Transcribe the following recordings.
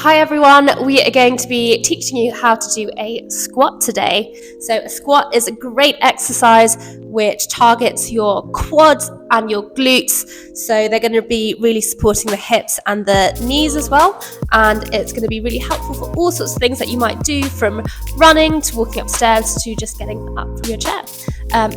Hi everyone, we are going to be teaching you how to do a squat today. So a squat is a great exercise which targets your quads and your glutes. So they're going to be really supporting the hips and the knees as well. And it's going to be really helpful for all sorts of things that you might do, from running to walking upstairs to just getting up from your chair.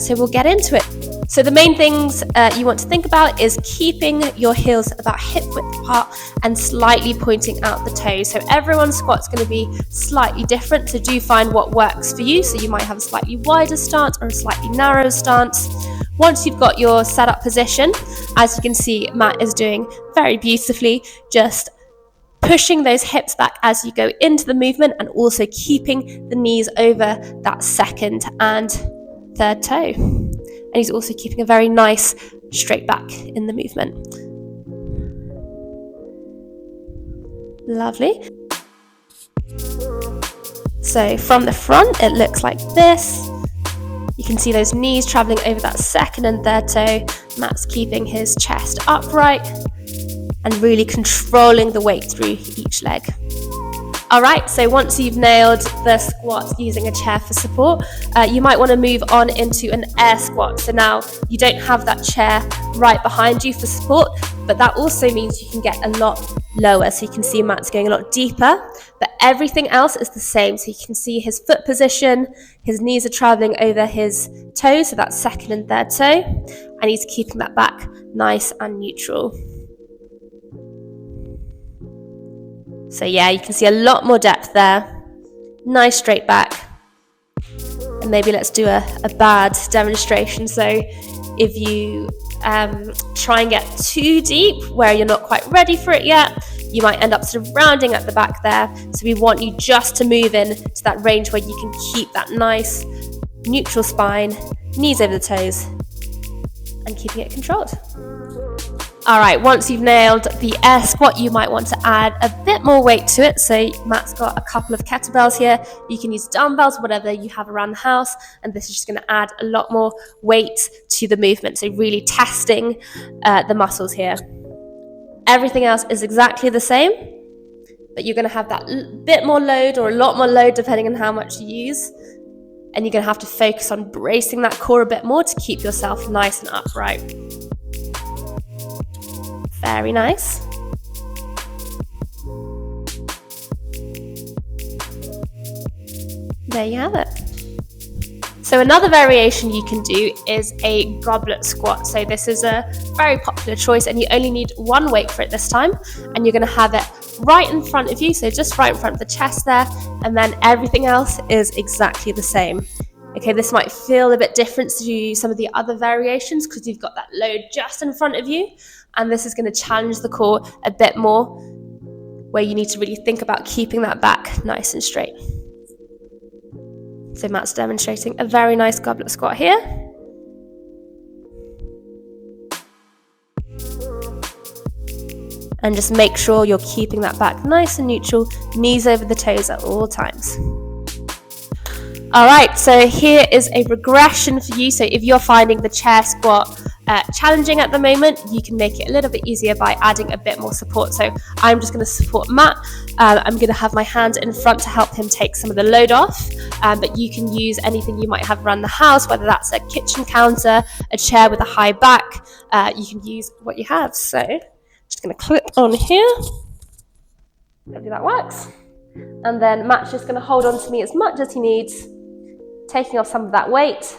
So we'll get into it. So the main things you want to think about is keeping your heels about hip width apart and slightly pointing out the toes. So everyone's squat's going to be slightly different, so do find what works for you. So you might have a slightly wider stance or a slightly narrow stance. Once you've got your setup position, as you can see Matt is doing very beautifully, just pushing those hips back as you go into the movement and also keeping the knees over that second and third toe. And he's also keeping a very nice straight back in the movement. Lovely. So from the front, it looks like this. You can see those knees traveling over that second and third toe. Matt's keeping his chest upright and really controlling the weight through each leg. All right, so once you've nailed the squat using a chair for support, you might want to move on into an air squat. So now you don't have that chair right behind you for support, but that also means you can get a lot lower. So you can see Matt's going a lot deeper, but everything else is the same. So you can see his foot position, his knees are traveling over his toes, so that's second and third toe, and he's keeping that back nice and neutral. So yeah, you can see a lot more depth there. Nice straight back. And maybe let's do a bad demonstration. So if you try and get too deep where you're not quite ready for it yet, you might end up sort of rounding at the back there. So we want you just to move in to that range where you can keep that nice neutral spine, knees over the toes, and keeping it controlled. All right, once you've nailed the air squat, you might want to add a bit more weight to it. So Matt's got a couple of kettlebells here. You can use dumbbells, whatever you have around the house, and this is just going to add a lot more weight to the movement. So really testing the muscles here. Everything else is exactly the same, but you're going to have that bit more load or a lot more load depending on how much you use. And you're going to have to focus on bracing that core a bit more to keep yourself nice and upright. Very nice. There you have it. So another variation you can do is a goblet squat. So this is a very popular choice and you only need one weight for it this time, and you're going to have it right in front of you, so just right in front of the chest there, and then everything else is exactly the same. Okay, this might feel a bit different to some of the other variations because you've got that load just in front of you, and this is going to challenge the core a bit more, where you need to really think about keeping that back nice and straight. So Matt's demonstrating a very nice goblet squat here. And just make sure you're keeping that back nice and neutral, knees over the toes at all times. All right, so here is a regression for you. So if you're finding the chair squat challenging at the moment, you can make it a little bit easier by adding a bit more support. So I'm just going to support Matt. I'm going to have my hand in front to help him take some of the load off, but you can use anything you might have around the house, whether that's a kitchen counter, a chair with a high back. You can use what you have. So just going to clip on here. Hopefully that works. And then Matt's just going to hold on to me as much as he needs, taking off some of that weight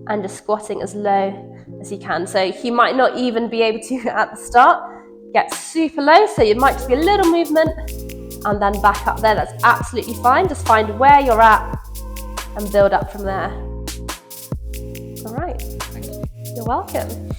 and just squatting as low as you can. So he might not even be able to at the start get super low, so it might just be a little movement and then back up there. That's absolutely fine. Just find where you're at and build up from there. All right. Thank you. You're welcome.